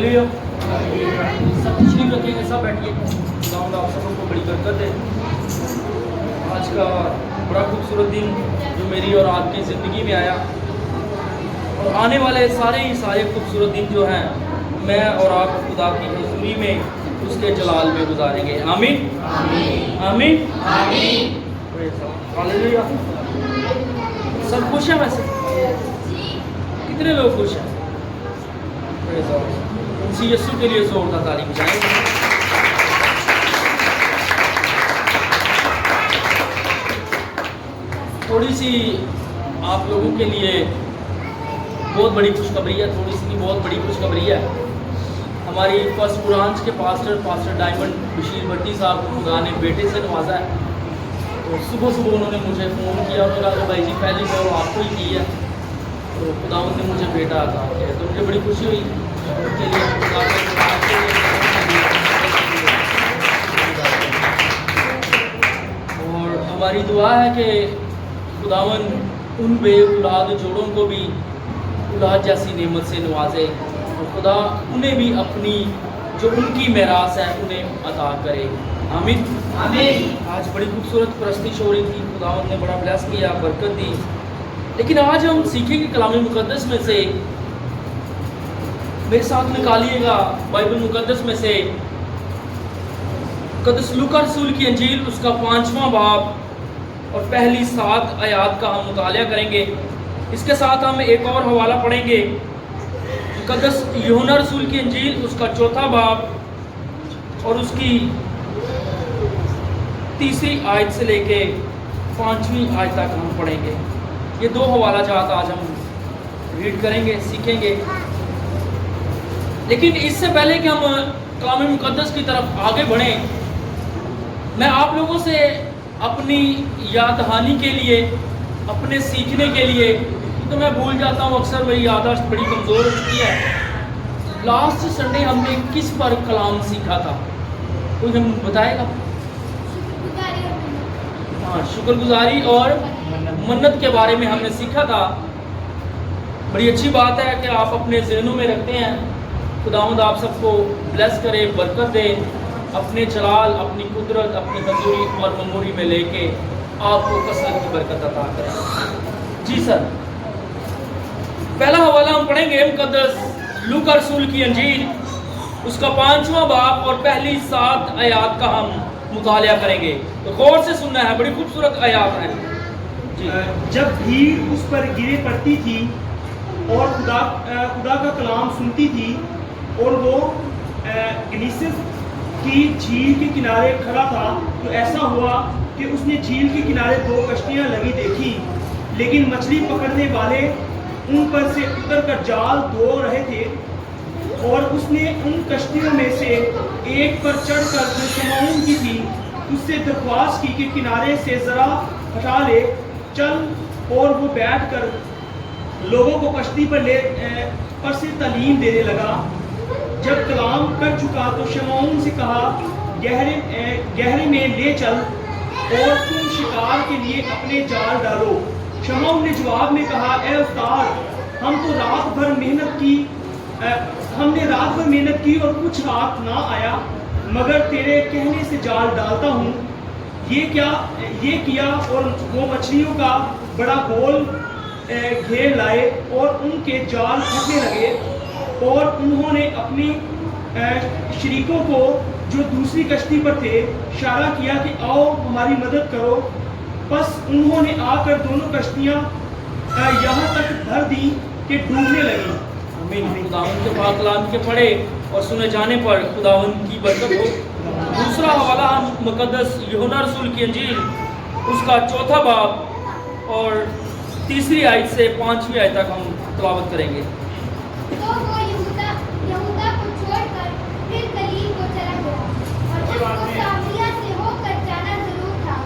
Hallelujah. सब तशरीफ रखेंगे, सब बैठिए। खुदावंद आप सबों को बड़ी बरकत है। आज का बड़ा खूबसूरत दिन जो मेरी और आपकी ज़िंदगी में आया, और आने वाले सारे खूबसूरत दिन जो हैं मैं और आप खुदा की हज़ूरी में उसके जलाल में गुजारेंगे। आमीन आमीन आमीन। हालेलुया। सब खुश हैं? वैसे कितने लोग खुश हैं? इसी यीशु के लिए जोरदार ताली बजाएं। थोड़ी सी आप लोगों के लिए बहुत बड़ी खुशखबरी है, थोड़ी सी बहुत बड़ी खुशखबरी है। हमारी फर्स्ट ब्रांच के पास्टर डायमंड बशीर भट्टी साहब को खुदा ने बेटे से नवाजा है। तो सुबह उन्होंने मुझे फ़ोन किया और कहा भाई जी पहली कॉल आपको ही की है, तो खुदावंद ने मुझे बेटा अता किया। तो मुझे बड़ी खुशी हुई उनके लिए। और हमारी दुआ है कि खुदावंद उन बेऔलाद जोड़ों को भी औलाद जैसी नेमत से नवाजे, और खुदा उन्हें भी अपनी जो उनकी मेरास है उन्हें अता करे। आमीन आमीन। आज बड़ी खूबसूरत परस्तिश हो रही थी, खुदावंद ने बड़ा ब्लेस किया, बरकत दी। लेकिन आज हम सीखेंगे कलाम मुकद्दस में से, मेरे साथ निकालिएगा बाइबल मुकद्दस में से मुकद्दस लूका रसूल की अंजील, उसका 5वां बाब और पहली 7 आयात का हम मुतालिया करेंगे। इसके साथ हम एक और हवाला पढ़ेंगे, मुकद्दस यूहन्ना रसूल की अंजील, उसका 4था बाब और उसकी 3री आयत से लेके 5वीं आयत तक हम पढ़ेंगे। ये 2 हवाला जात आज हम रीड करेंगे, सीखेंगे। लेकिन इससे पहले कि हम कलाम मुकद्दस की तरफ आगे बढ़ें, मैं आप लोगों से अपनी याद दहानी के लिए, अपने सीखने के लिए, तो मैं भूल जाता हूँ अक्सर, मेरी याददाश्त बड़ी कमज़ोर हो चुकी है। लास्ट संडे हमने किस पर कलाम सीखा था? कोई हम बताएगा? हाँ, शुक्रगुजारी और मन्नत के बारे में हमने सीखा था। बड़ी अच्छी बात है कि आप अपने ज़हनों में रखते हैं। खुदावंद आप सबको ब्लेस करे, बरकत दे, अपने जलाल, अपनी कुदरत, अपनी हजूरी और मेमोरी में लेके आपको कसरत की बरकत अता करें। जी सर। पहला हवाला हम पढ़ेंगे मुकद्दस लूका रसूल की अंजील, उसका 5वां बाब और पहली 7 आयात का हम मुतालिया करेंगे। तो गौर से सुनना है, बड़ी खूबसूरत आयात है। जब भीड़ उस पर गिरे पड़ती थी और खुदा का कलाम सुनती थी, और वो गनीसस की झील के किनारे खड़ा था, तो ऐसा हुआ कि उसने झील के किनारे 2 कश्तियां लगी देखी, लेकिन मछली पकड़ने वाले उन पर से उतर कर जाल धो रहे थे। और उसने उन कश्तियों में से एक पर चढ़कर जो शमौन की थी उससे दरख्वास्त की कि किनारे से ज़रा हटा ले चल, और वो बैठकर लोगों को कश्ती पर से तालीम देने लगा। जब कलाम कर चुका तो शमौन से कहा, गहरे में ले चल और तुम शिकार के लिए अपने जाल डालो। शमौन ने जवाब में कहा, ए उस्ताद, हमने रात भर मेहनत की और कुछ हाथ ना आया, मगर तेरे कहने से जाल डालता हूँ। ये किया और वो मछलियों का बड़ा गोल घेर लाए और उनके जाल फटने लगे। और उन्होंने अपनी शरीकों को जो दूसरी कश्ती पर थे इशारा किया कि आओ हमारी मदद करो। बस उन्होंने आकर दोनों कश्तियाँ यहाँ तक भर दी कि डूबने लगी। आमीन। खुदावंद के पाक कलाम के पढ़े और सुने जाने पर खुदावंद की बरकत हो। दूसरा हवाला हम मुकद्दस यूहन्ना रसूल की अंजील, उसका 4था बाब और 3री आयत से 5वीं आयत तक हम तिलावत करेंगे। तो वो यहूदा को छोड़कर फिर गलील को चला गया, और उसको सामरिया से होकर जाना जरूर था।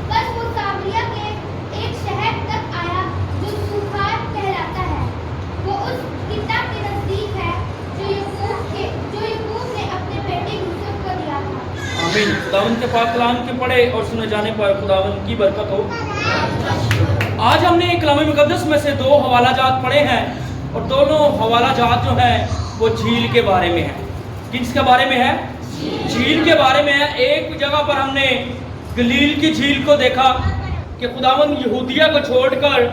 बस वो सामरिया के एक शहर तक आया जो सुखार कहलाता है। वो उस किताब के नजदीक है जो याकूब ने अपने बेटे यूसुफ को दिया था। आमीन। खुदावंद के पाक कलाम के पढ़े और सुने जाने पर खुदावंद की बरकत हो। आज हमने कलाम मुकद्दस में से 2 हवाला जात पढ़े हैं, और दोनों हवाला जात जो हैं وہ جھیل کے بارے میں ہے. کس کے بارے میں ہے؟ جھیل کے بارے میں ہے. ایک جگہ پر ہم نے گلیل کی جھیل کو دیکھا کہ خداوند یہودیہ کو چھوڑ کر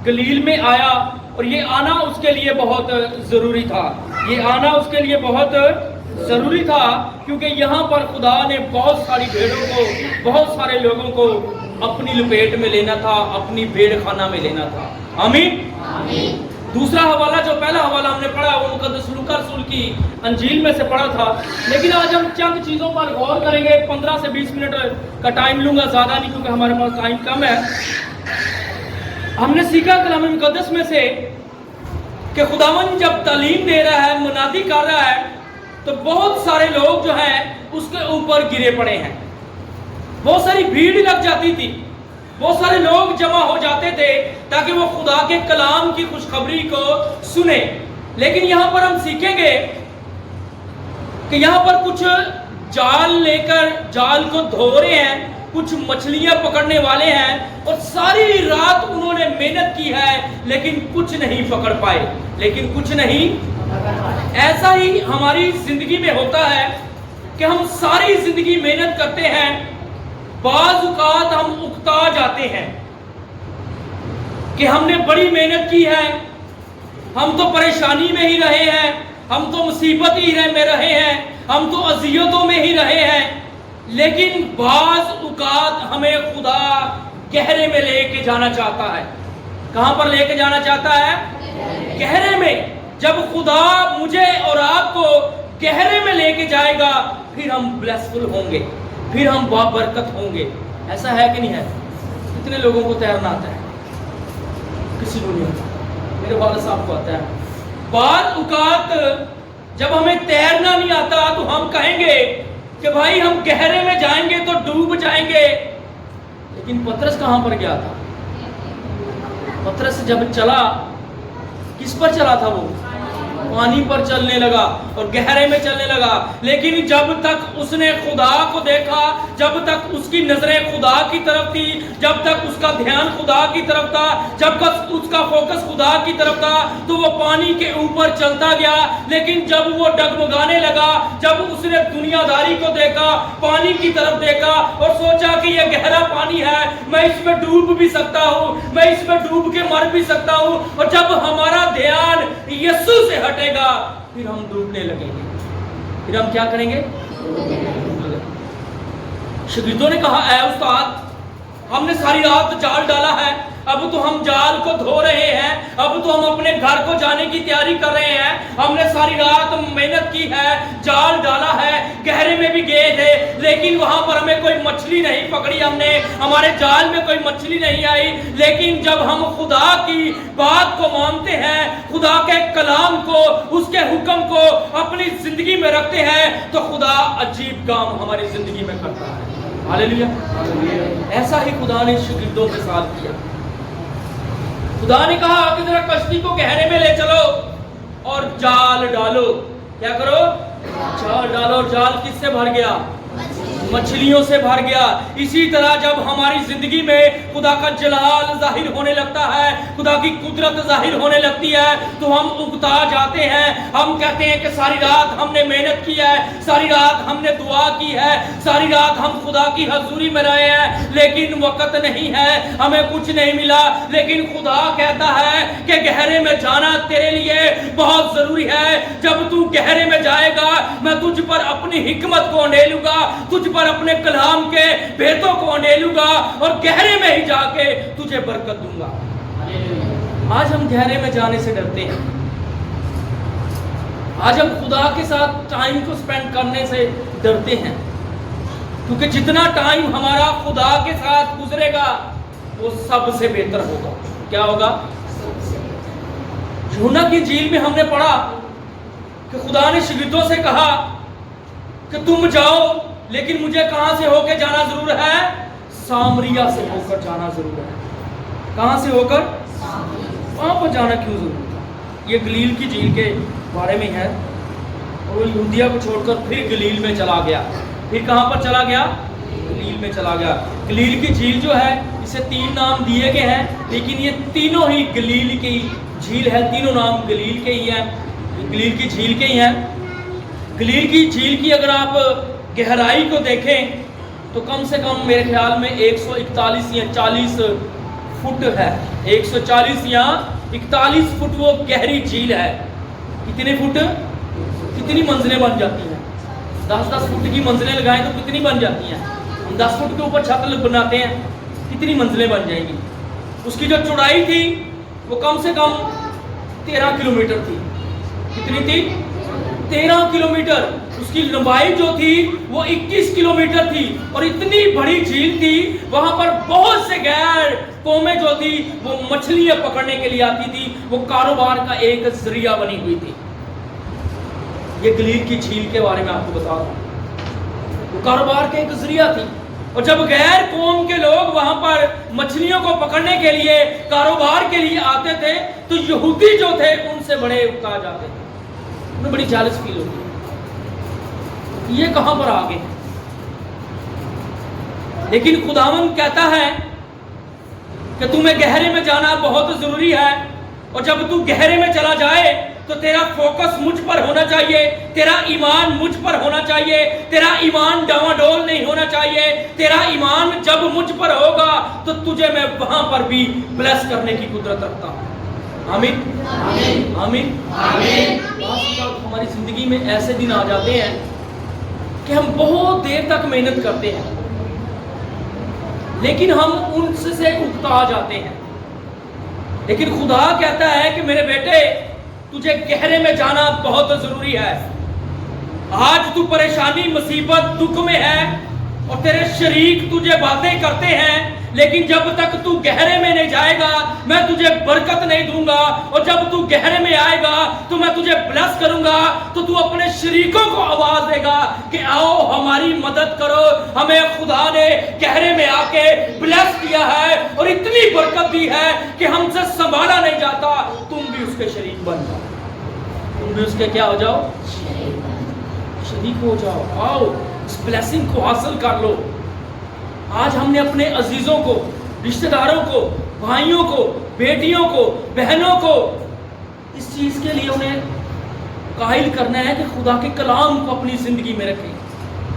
گلیل میں آیا اور یہ آنا اس کے لیے بہت ضروری تھا. یہ آنا اس کے لیے بہت ضروری تھا کیونکہ یہاں پر خدا نے بہت ساری بھیڑوں کو، بہت سارے لوگوں کو اپنی لپیٹ میں لینا تھا، اپنی بھیڑ خانہ میں لینا تھا. آمین. دوسرا حوالہ، جو پہلا حوالہ ہم نے پڑھا وہ مقدس لوکا رسول کی انجیل میں سے پڑھا تھا. لیکن آج ہم چند چیزوں پر غور کریں گے. 15 سے 20 منٹ کا ٹائم لوں گا، زیادہ نہیں کیونکہ ہمارے پاس ٹائم کم ہے. ہم نے سیکھا کلام مقدس میں سے کہ خداوند جب تعلیم دے رہا ہے، منادی کر رہا ہے، تو بہت سارے لوگ جو ہیں اس کے اوپر گرے پڑے ہیں. بہت ساری بھیڑ لگ جاتی تھی، بہت سارے لوگ جمع ہو جاتے تھے تاکہ وہ خدا کے کلام کی خوشخبری کو سنیں. لیکن یہاں پر ہم سیکھیں گے کہ یہاں پر کچھ جال لے کر جال کو دھو رہے ہیں، کچھ مچھلیاں پکڑنے والے ہیں اور ساری رات انہوں نے محنت کی ہے لیکن کچھ نہیں پکڑ پائے. لیکن کچھ نہیں. ایسا ہی ہماری زندگی میں ہوتا ہے کہ ہم ساری زندگی محنت کرتے ہیں، بعض اوقات ہم اکتا جاتے ہیں کہ ہم نے بڑی محنت کی ہے، ہم تو پریشانی میں ہی رہے ہیں، ہم تو مصیبت ہی میں رہے ہیں، ہم تو اذیتوں میں ہی رہے ہیں. لیکن بعض اوقات ہمیں خدا گہرے میں لے کے جانا چاہتا ہے. کہاں پر لے کے جانا چاہتا ہے؟ گہرے میں. جب خدا مجھے اور آپ کو گہرے میں لے کے جائے گا پھر ہم بلیسفل ہوں گے، پھر ہم بابرکت ہوں گے. ایسا ہے کہ نہیں ہے؟ کتنے لوگوں کو تیرنا آتا ہے؟ کسی کو نہیں آتا. میرے والد صاحب کو آتا ہے. بعض اوقات جب ہمیں تیرنا نہیں آتا تو ہم کہیں گے کہ بھائی ہم گہرے میں جائیں گے تو ڈوب جائیں گے. لیکن پترس کہاں پر گیا تھا؟ پترس جب چلا، کس پر چلا تھا؟ وہ پانی پر چلنے لگا اور گہرے میں چلنے لگا. لیکن جب تک اس نے خدا کو دیکھا، جب تک اس کی نظریں خدا کی طرف تھی، جب تک اس کا دھیان خدا کی طرف تھا، جب تک اس کا فوکس خدا کی طرف تھا تو وہ پانی کے اوپر چلتا گیا. لیکن جب وہ ڈگمگانے لگا، جب اس نے دنیا داری کو دیکھا، پانی کی طرف دیکھا اور سوچا کہ یہ گہرا پانی ہے، میں اس میں ڈوب بھی سکتا ہوں، میں اس میں ڈوب کے مر بھی سکتا ہوں. اور جب ہمارا دھیان یسوع سے ہٹے گا پھر ہم ڈوبنے لگیں گے. پھر ہم کیا کریں گے؟ شاگردوں نے کہا اے استاد، ہم نے ساری رات جال ڈالا ہے، اب تو ہم جال کو دھو رہے ہیں، اب تو ہم اپنے گھر کو جانے کی تیاری کر رہے ہیں. ہم نے ساری رات محنت کی ہے، جال ڈالا ہے، گہرے میں بھی گئے تھے لیکن وہاں پر ہمیں کوئی مچھلی نہیں پکڑی، ہم نے ہمارے جال میں کوئی مچھلی نہیں آئی. لیکن جب ہم خدا کی بات کو مانتے ہیں، خدا کے کلام کو، اس کے حکم کو اپنی زندگی میں رکھتے ہیں تو خدا عجیب کام ہماری زندگی میں کرتا ہے. ہاللیلویا. ایسا ہی خدا نے شاگردوں کے ساتھ کیا. خدا نے کہا کہ ذرا کشتی کو گہرے میں لے چلو اور جال ڈالو. کیا کرو؟ جال ڈالو. جال کس سے بھر گیا؟ مچھلیوں سے بھر گیا. اسی طرح جب ہماری زندگی میں خدا کا جلال ظاہر ہونے لگتا ہے، خدا کی قدرت ظاہر ہونے لگتی ہے تو ہم اکتا جاتے ہیں. ہم کہتے ہیں کہ ساری رات ہم نے محنت کی ہے، ساری رات ہم نے دعا کی ہے، ساری رات ہم خدا کی حضوری میں رہے ہیں لیکن وقت نہیں ہے، ہمیں کچھ نہیں ملا. لیکن خدا کہتا ہے کہ گہرے میں جانا تیرے لیے بہت ضروری ہے. جب تو گہرے میں جائے گا میں تجھ پر اپنی حکمت کو انڈیلوں گا، تجھ پر اپنے کلام کے بھیدوں کو انڈیلوں گا اور گہرے میں ہی جا کے تجھے برکت دوں گا. آج ہم گہرے میں جانے سے ڈرتے ہیں. آج ہم خدا کے ساتھ ٹائم کو سپینڈ کرنے سے ڈرتے ہیں کیونکہ جتنا ٹائم ہمارا خدا کے ساتھ گزرے گا وہ سب سے بہتر ہوگا. کیا ہوگا؟ یوحنا کی انجیل میں ہم نے پڑھا کہ خدا نے شاگردوں سے کہا کہ تم جاؤ، لیکن مجھے کہاں سے ہو کے جانا ضرور ہے؟ سامریا سے ہو کر جانا ضرور ہے. کہاں سے ہو کر؟ وہاں پر جانا کیوں ضرور تھا؟ یہ گلیل کی جھیل کے بارے میں ہے. اور وہ یہودیہ کو چھوڑ کر پھر گلیل میں چلا گیا. پھر کہاں پر چلا گیا؟ گلیل میں چلا گیا. گلیل کی جھیل جو ہے اسے 3 نام دیے گئے ہیں لیکن یہ تینوں ہی گلیل کی جھیل ہے. تینوں نام گلیل کے ہی ہیں. गलील की झील के ही हैं। गलील की झील की अगर आप गहराई को देखें तो कम से कम मेरे ख्याल में 141 या 40 फुट है। 140 या 41 फुट वो गहरी झील है। कितने फुट, कितनी मंजिलें बन जाती हैं? 10-10 फुट की मंजिलें लगाएं तो कितनी बन जाती हैं? हम 10 फुट के ऊपर छत बनाते हैं, कितनी मंजिलें बन जाएंगी? उसकी जो चौड़ाई थी वो कम से कम 13 किलोमीटर थी। कितनी थी? 13 किलोमीटर। उसकी लंबाई जो थी वो 21 किलोमीटर थी और इतनी बड़ी झील थी, वहां पर बहुत से गैर कौमें जो थी वो मछलियां पकड़ने के लिए आती थी। वो कारोबार का एक जरिया बनी हुई थी। ये गलील की झील के बारे में आपको बता दूं, वो कारोबार का एक जरिया थी। और जब गैर कौम के लोग वहां पर मछलियों को पकड़ने के लिए, कारोबार के लिए आते थे, तो यहूदी जो थे उनसे बड़े उकता जाते थे, उन्हें बड़ी जालस फील होती। ये कहां पर आ गए? लेकिन खुदावंद कहता है कि तुम्हें गहरे में जाना बहुत जरूरी है, और जब तू गहरे में चला जाए तो तेरा फोकस मुझ पर होना चाहिए, तेरा ईमान मुझ पर होना चाहिए, तेरा ईमान डावाडोल नहीं होना चाहिए। तेरा ईमान जब मुझ पर होगा तो तुझे मैं वहां पर भी ब्लेस करने की कुदरत रखता हूं। आमीन, आमीन, आमीन, आमीन। हमारी जिंदगी में ऐसे दिन आ जाते हैं कि हम बहुत देर तक मेहनत करते हैं, लेकिन हम उनसे उकता जाते हैं। लेकिन खुदा कहता है कि मेरे बेटे, तुझे गहरे में जाना बहुत जरूरी है। आज तू परेशानी, मुसीबत, दुख में है और तेरे शरीक तुझे बातें करते हैं, लेकिन जब तक तू गहरे में नहीं जाएगा मैं तुझे बरकत नहीं दूंगा। और जब तू गहरे में आएगा तो मैं तुझे ब्लेस करूंगा। तो तू अपने शरीकों को आवाज देगा कि आओ हमारी मदद करो। हमें खुदा ने गहरे में आके ब्लेस किया है और इतनी बरकत दी है कि हमसे संभाला नहीं जाता। तुम भी उसके शरीक बन जाओ, तुम भी उसके क्या हो जाओ? शरीक हो जाओ। आओ इस ब्लेसिंग को हासिल कर लो। आज हमने अपने अजीजों को, रिश्तेदारों को, भाइयों को, बेटियों को, बहनों को इस चीज के लिए उन्हें काहिल करना है कि खुदा के कलाम को अपनी जिंदगी में रखें,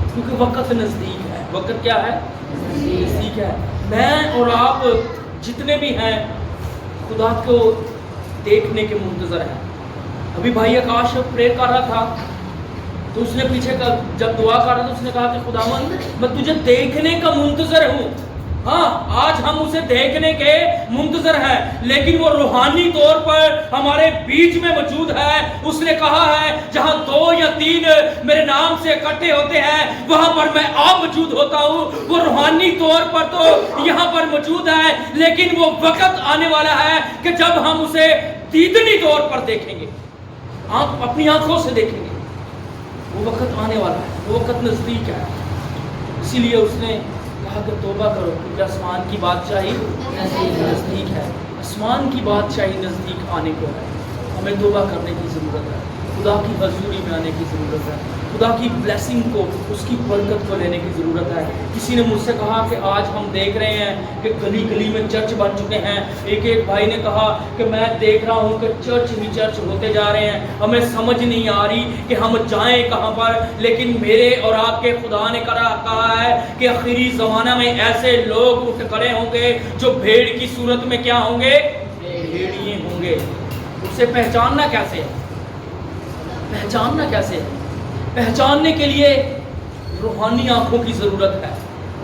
क्योंकि वक्त नजदीक है। वक्त क्या है? नजदीक है। मैं और आप जितने भी हैं खुदा को देखने के मुंतजर हैं। अभी भाई आकाश प्रेयर कर रहा था तो उसने पीछे का जब दुआ कर रहा था उसने कहा कि खुदावंद मैं तुझे देखने का मुंतजर हूँ। हाँ, आज हम उसे देखने के मुंतजर हैं, लेकिन वो रूहानी तौर पर हमारे बीच में मौजूद है। उसने कहा है जहां 2 या 3 मेरे नाम से इकट्ठे होते हैं वहां पर मैं आप मौजूद होता हूँ। वो रूहानी तौर पर तो यहाँ पर मौजूद है, लेकिन वो वक्त आने वाला है कि जब हम उसे दीदनी तौर पर देखेंगे, अपनी आंखों से देखेंगे। वो वक्त आने वाला है, वो वक्त नजदीक है। इसीलिए उसने कहा कि तौबा करो, क्योंकि आसमान की बादशाही नजदीक है। आसमान की बादशाही नजदीक आने को है। हमें तौबा करने की जरूरत है, खुदा की हजूरी में आने की जरूरत है, खुदा की ब्लेसिंग को, उसकी बरकत को लेने की जरूरत है। किसी ने मुझसे कहा कि आज हम देख रहे हैं कि गली गली में चर्च बन चुके हैं। एक भाई ने कहा कि मैं देख रहा हूं कि चर्च ही चर्च होते जा रहे हैं, हमें समझ नहीं आ रही कि हम जाएं कहां पर। लेकिन मेरे और आपके खुदा ने कहा है कि आखिरी जमाना में ऐसे लोग उठ खड़े होंगे जो भेड़ की सूरत में क्या होंगे? भेड़िए होंगे। उसे पहचानना कैसे है? पहचानना कैसे है? पहचानने के लिए रूहानी आंखों की जरूरत है,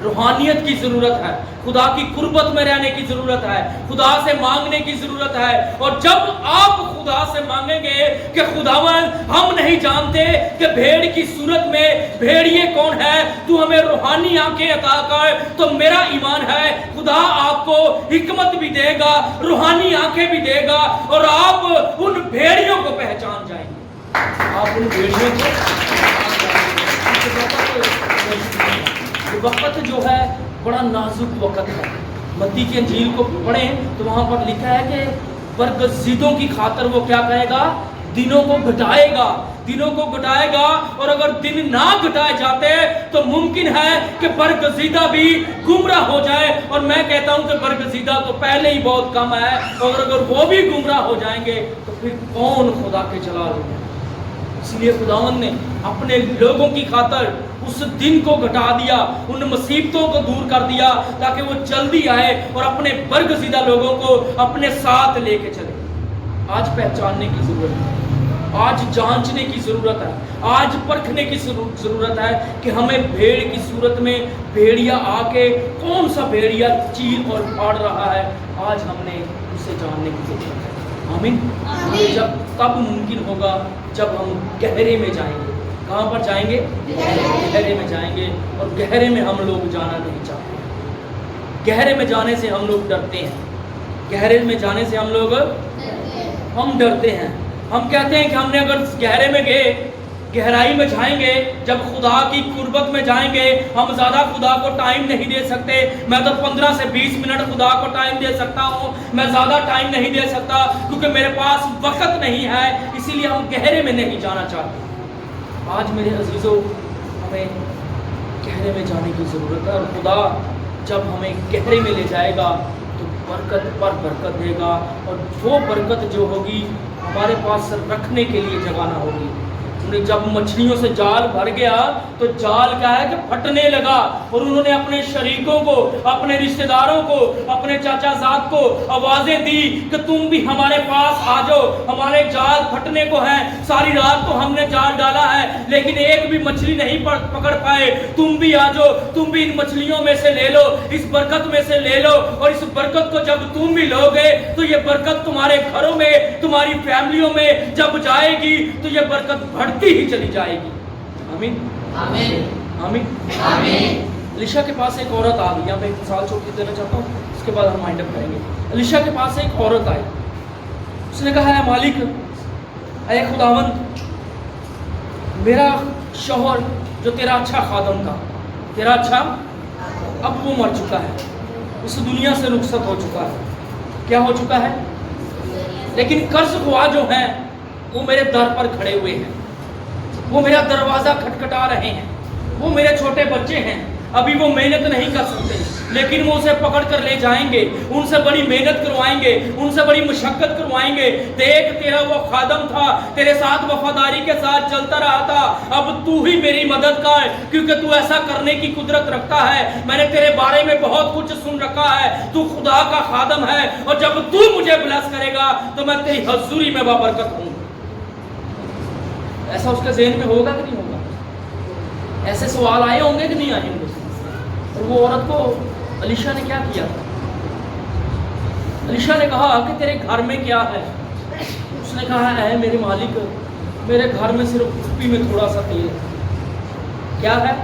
रूहानियत की जरूरत है, खुदा की कुर्बत में रहने की जरूरत है, खुदा से मांगने की जरूरत है। और जब आप खुदा से मांगेंगे कि खुदावन हम नहीं जानते कि भेड़ की सूरत में भेड़िए कौन है, तू हमें रूहानी आंखें अता कर, तो मेरा ईमान है खुदा आपको हिकमत भी देगा, रूहानी आंखें भी देगा और आप उन भेड़ियों को पहचान जाएंगे। आप उन भेड़ियों को वक्त जो है बड़ा नाजुक वक्त है। मत्ती की अंजील को पढ़ें तो वहां पर लिखा है कि बरगज़ीदों की खातर वो क्या कहेगा? दिनों को घटाएगा, दिनों को घटाएगा। और अगर दिन ना घटाए जाते तो मुमकिन है कि बरगज़ीदा भी गुमराह हो जाए। और मैं कहता हूं कि बरगज़ीदा तो पहले ही बहुत कम है, और अगर वो भी गुमराह हो जाएंगे तो फिर कौन खुदा के जलाल में? इसलिए खुदावंद ने अपने लोगों की खातर उस दिन को घटा दिया, उन मुसीबतों को दूर कर दिया, ताकि वो जल्दी आए और अपने बरगज़ीदा लोगों को अपने साथ लेके चले। आज पहचानने की जरूरत है, आज जांचने की जरूरत है, आज परखने की जरूरत है कि हमें भेड़ की सूरत में भेड़िया आके कौन सा भेड़िया चीर और फाड़ रहा है, आज हमने उसे जानने की जरूरत है। आमीन। जब तब मुमकिन होगा जब हम गहरे में जाएंगे। कहाँ पर जाएंगे? गहरे में जाएंगे। और गहरे में हम लोग जाना नहीं चाहते। गहरे में जाने से हम लोग डरते हैं। गहरे में जाने से हम लोग डरते हैं। हम कहते हैं कि हमने अगर गहरे में गए, गहराई में जाएंगे, जब खुदा की कुर्बत में जाएंगे, हम ज़्यादा खुदा को टाइम नहीं दे सकते। मैं तो 15 से 20 मिनट खुदा को टाइम दे सकता हूँ, मैं ज़्यादा टाइम नहीं दे सकता क्योंकि मेरे पास वक्त नहीं है, इसीलिए हम गहरे में नहीं जाना चाहते। आज मेरे अजीज़ों, हमें गहरे में जाने की ज़रूरत है और खुदा जब हमें गहरे में ले जाएगा तो बरकत पर बरकत देगा, और वो बरकत जो होगी हमारे पास रखने के लिए जगह ना होगी। जब मछलियों से जाल भर गया तो जाल क्या है कि फटने लगा, और उन्होंने अपने शरीकों को, अपने रिश्तेदारों को, अपने चाचा जाद को आवाजें दी कि तुम भी हमारे पास आ जाओ, हमारे जाल फटने को है, सारी रात तो हमने जाल डाला है लेकिन एक भी मछली नहीं पकड़ पाए, तुम भी आ जाओ, तुम भी इन मछलियों में से ले लो, इस बरकत में से ले लो, और इस बरकत को जब तुम भी लोगे तो ये बरकत तुम्हारे घरों में, तुम्हारी फैमिलियों में जब जाएगी तो ये बरकत बढ़ती ही चली जाएगी। आमीन आमीन आमीन आमीन। अलीशा के पास एक औरत आ गई। यहाँ पे एक मिसाल छोटी देना चाहता हूँ, उसके बाद हम माइंड अप करेंगे। अलीशा के पास एक औरत आई, उसने कहा है मालिक, ऐ खुदावंद, मेरा शौहर जो तेरा अच्छा खादम था, तेरा अच्छा, अब वो मर चुका है, इस दुनिया से रुखसत हो चुका है। क्या हो चुका है? लेकिन कर्ज खुआ जो हैं वो मेरे दर पर खड़े हुए हैं, वो मेरा दरवाज़ा खटखटा रहे हैं, वो मेरे छोटे बच्चे हैं, अभी वो मेहनत नहीं कर सकते, लेकिन वो उसे पकड़ कर ले जाएंगे, उनसे बड़ी मेहनत करवाएंगे, उनसे बड़ी मुशक्कत करवाएंगे। देख, तेरा वो खादम था, तेरे साथ वफादारी के साथ चलता रहा था, अब तू ही मेरी मदद कर, क्योंकि तू ऐसा करने की कुदरत रखता है। मैंने तेरे बारे में बहुत कुछ सुन रखा है, तू खुदा का खादम है, और जब तू मुझे ब्लेस करेगा तो मैं तेरी हजूरी में बाबरकत हूँ। ऐसा उसके ज़हन में होगा कि नहीं होगा? ऐसे सवाल आए होंगे कि नहीं आए होंगे? और वो औरत को अलीशा ने क्या किया? अलीशा ने कहा कि तेरे घर में क्या है? उसने कहा है मेरे मालिक, मेरे घर में सिर्फ कुप्पी में थोड़ा सा तेल है। क्या है?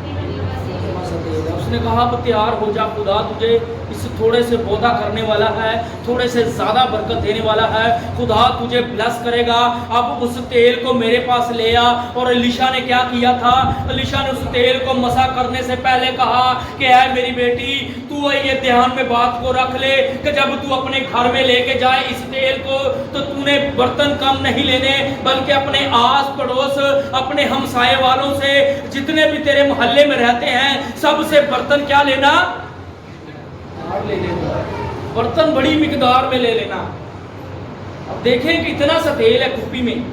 थोड़ा सा तेल है। उसने कहा अब तैयार हो जा, खुदा तुझे इस थोड़े से पौधा करने वाला है, थोड़े से ज़्यादा बरकत देने वाला है, खुदा तुझे ब्लेस करेगा। अब उस तेल को मेरे पास ले आ। और अलीशा ने क्या किया था? अलीशा ने उस तेल को मसा करने से पहले कहा कि ऐ मेरी बेटी, तू ये ध्यान में बात को रख ले कि जब तू अपने घर में लेके जाए इस तेल को, तो तूने बर्तन कम नहीं लेने, बल्कि अपने आस पड़ोस, अपने हमसाए वालों से, जितने भी तेरे मोहल्ले में रहते हैं, सबसे बर्तन क्या लेना? ले लेना, बर्तन बड़ी मिकदार में ले लेना। अब देखें कि इतना सा तेल है कुप्पी में,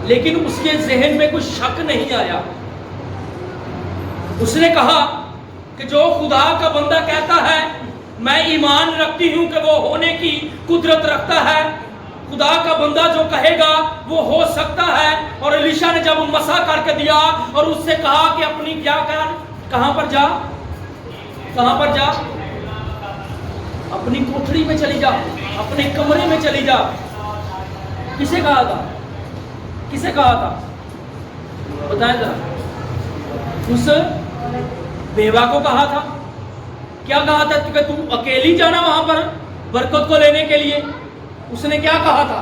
लेकिन उसके जहन में कुछ शक नहीं आया। उसने कहा कि जो खुदा का बंदा कहता है, मैं ईमान रखती हूं कि वो होने की कुदरत रखता है, खुदा का बंदा जो कहेगा वो हो सकता है। और अलीशा ने जब मसा करके दिया और उससे कहा कि अपनी क्या कर, कहां पर जा, कहां पर जा? अपनी कोठरी में चली जा, अपने कमरे में चली जा। किसे कहा था? किसे कहा था? बताएं जरा। उस बेवा को कहा था। क्या कहा था कि तू अकेली जाना वहां पर बरकत को लेने के लिए? उसने क्या कहा था?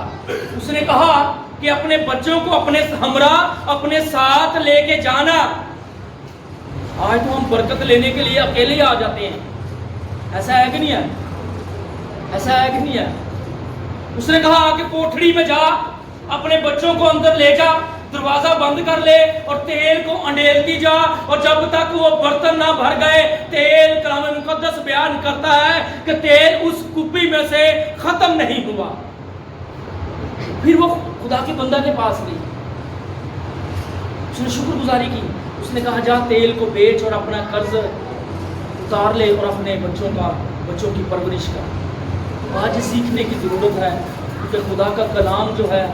उसने कहा कि अपने बच्चों को अपने हमरा, अपने साथ लेके जाना। आज तो हम बरकत लेने के लिए अकेले ही आ जाते हैं। ऐसा है कि नहीं है? ऐसा है कि नहीं है? उसने कहा कि कोठरी में जा, अपने बच्चों को अंदर ले जा, दरवाजा बंद कर ले और तेल को अंडेलती जा, और जब तक वो बर्तन ना भर गए, तेल कलाम मुकद्दस बयान करता है कि तेल उस कुप्पी में से खत्म नहीं हुआ। फिर वो خدا کے بندہ کے پاس گئی، اس نے شکر گزاری کی، اس نے کہا جا تیل کو بیچ اور اپنا قرض اتار لے اور اپنے بچوں کی پرورش کر۔ آج سیکھنے کی ضرورت ہے، کیونکہ خدا کا کلام جو ہے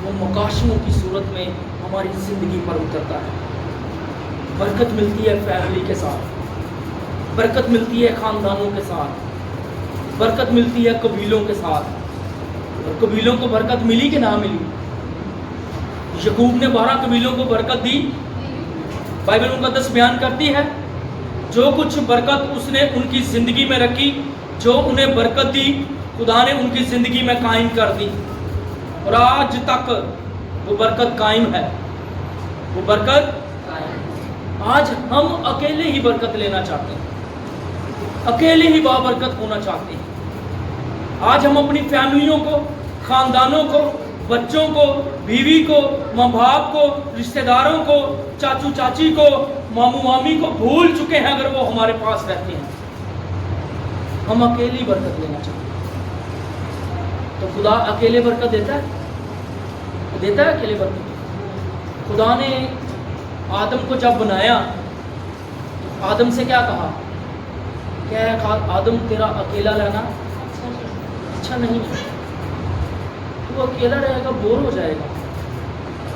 وہ مکاشموں کی صورت میں ہماری زندگی پر اترتا ہے۔ برکت ملتی ہے فیملی کے ساتھ، برکت ملتی ہے خاندانوں کے ساتھ، برکت ملتی ہے قبیلوں کے ساتھ۔ اور قبیلوں کو برکت ملی کہ نہ ملی؟ یعقوب نے 12 قبیلوں کو برکت دی۔ بائبل مقدس بیان کرتی ہے جو کچھ برکت اس نے ان کی زندگی میں رکھی، جو انہیں برکت دی، خدا نے ان کی زندگی میں قائم کر دی، اور آج تک وہ برکت قائم ہے، وہ برکت قائم۔ آج ہم اکیلے ہی برکت لینا چاہتے ہیں، اکیلے ہی بابرکت ہونا چاہتے ہیں۔ آج ہم اپنی فیملیوں کو، خاندانوں کو، بچوں کو، بیوی کو، ماں باپ کو، رشتہ داروں کو، چاچو چاچی کو، ماموں مامی کو بھول چکے ہیں اگر وہ ہمارے پاس رہتے ہیں۔ ہم اکیلی برکت لینا چاہتے ہیں۔ تو خدا اکیلے برکت دیتا ہے؟ دیتا ہے اکیلے برکت؟ خدا نے آدم کو جب بنایا تو آدم سے کیا کہا؟ کیا ہے آدم تیرا اکیلا رہنا اچھا نہیں ہے، تو اکیلا رہے گا، بور ہو جائے گا،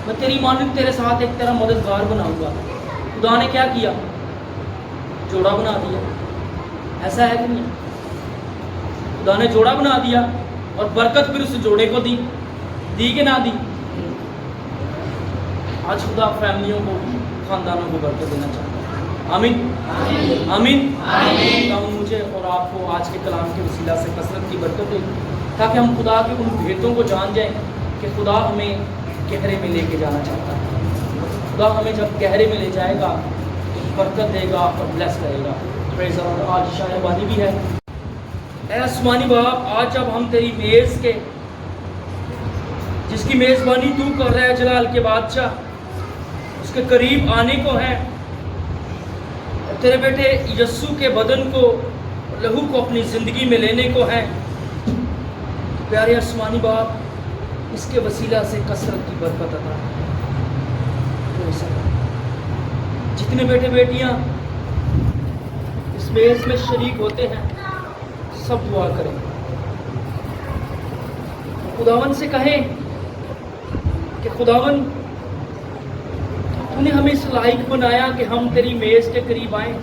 میں تیری مانند تیرے ساتھ ایک تیرا مددگار بناؤں گا۔ خدا نے کیا کیا؟ جوڑا بنا دیا۔ ایسا ہے کہ نہیں؟ خدا نے جوڑا بنا دیا اور برکت پھر اس جوڑے کو دی کہ نہ دی؟ آج خدا فیملیوں کو، خاندانوں کو برکت دینا چاہتا ہے۔ آمین آمین آمین۔ مجھے اور آپ کو آج کے کلام کے وسیلہ سے کثرت کی برکت دے، تاکہ ہم خدا کے ان بھیتوں کو جان جائیں کہ خدا ہمیں گہرے میں لے کے جانا چاہتا ہے۔ خدا ہمیں جب گہرے میں لے جائے گا تو برکت دے گا اور بلیس کرے گا۔ پریز دی لارڈ۔ آج شاہ بانی بھی ہے۔ اے آسمانی باپ، آج جب ہم تیری میز کے، جس کی میزبانی تو کر رہا ہے جلال کے بادشاہ، اس کے قریب آنے کو ہے، اور تیرے بیٹے یسوع کے بدن کو، لہو کو اپنی زندگی میں لینے کو ہے، پیارے آسمانی باپ اس کے وسیلہ سے کثرت کی برکت عطا ہے۔ جتنے بیٹے بیٹیاں اس میز میں شریک ہوتے ہیں سب دعا کریں، خداوند سے کہیں کہ خداوند تو نے ہمیں اس لائق بنایا کہ ہم تیری میز کے قریب آئیں،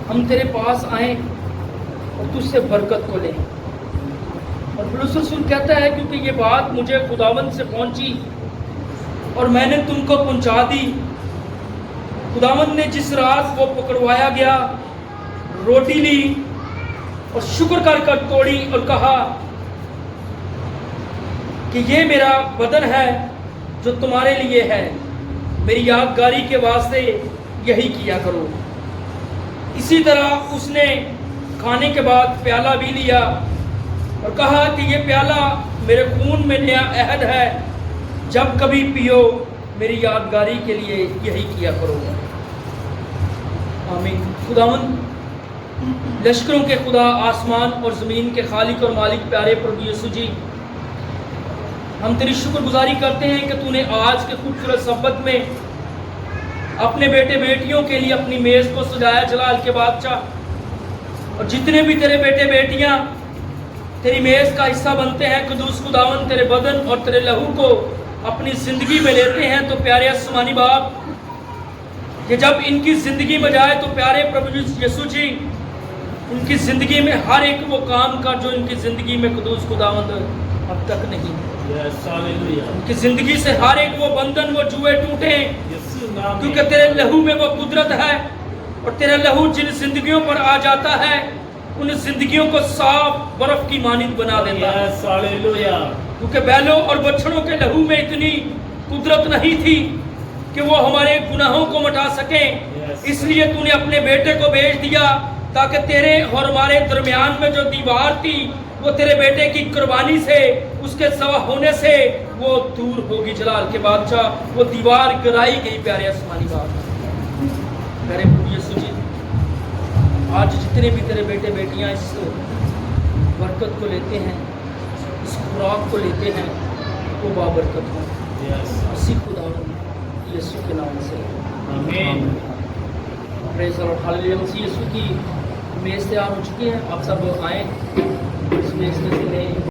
ہم تیرے پاس آئیں اور تجھ سے برکت کو لیں۔ اور پولس رسول کہتا ہے کیونکہ یہ بات مجھے خداوند سے پہنچی اور میں نے تم کو پہنچا دی۔ خداوند نے جس رات وہ پکڑوایا گیا روٹی لی اور شکر کر کر توڑی اور کہا کہ یہ میرا بدن ہے جو تمہارے لیے ہے، میری یادگاری کے واسطے یہی کیا کرو۔ اسی طرح اس نے کھانے کے بعد پیالہ بھی لیا اور کہا کہ یہ پیالہ میرے خون میں نیا عہد ہے، جب کبھی پیو میری یادگاری کے لیے یہی کیا کرو۔ آمین۔ خداوند لشکروں کے خدا، آسمان اور زمین کے خالق اور مالک پیارے پربھو یسوع جی، ہم تیری شکر گزاری کرتے ہیں کہ تو نے آج کے خوبصورت سبت میں اپنے بیٹے بیٹیوں کے لیے اپنی میز کو سجایا جلال کے بادشاہ، اور جتنے بھی تیرے بیٹے بیٹیاں تیری میز کا حصہ بنتے ہیں، قدوس خداوند تیرے بدن اور تیرے لہو کو اپنی زندگی میں لیتے ہیں، تو پیارے آسمانی باپ کہ جب ان کی زندگی میں جائے تو پیارے پربھو یسوع جی ان کی زندگی میں ہر ایک وہ کام کر جو ان کی زندگی میں قدوس خداوند اب تک نہیں، ان کی زندگی سے ہر ایک وہ بندھن، وہ جوئے ٹوٹیں، کیونکہ تیرے لہو میں وہ قدرت ہے، اور تیرا لہو جن زندگیوں پر آ جاتا ہے ان زندگیوں کو صاف برف کی مانند بنا دیتا ہے۔ کیونکہ بیلوں اور بچڑوں کے لہو میں اتنی قدرت نہیں تھی کہ وہ ہمارے گناہوں کو مٹا سکیں، اس لیے تو نے اپنے بیٹے کو بھیج دیا تاکہ تیرے اور ہمارے درمیان میں جو دیوار تھی وہ تیرے بیٹے کی قربانی سے، اس کے سوا ہونے سے وہ دور ہوگی جلال کے بادشاہ، وہ دیوار گرائی گئی۔ پیارے آسمانی باپ، پیارے پربھو یسوع جی، آج جتنے بھی تیرے بیٹے بیٹیاں اس برکت کو لیتے ہیں، اس خوراک کو لیتے ہیں، وہ بابرکت ہوں اسی خدا یسوع کے نام سے آمین. پریز اور ہاللیلویا. مسیح یسوع کی میز تیار ہو چکی ہے. آپ سب آئیں اس میز میں سے لیں.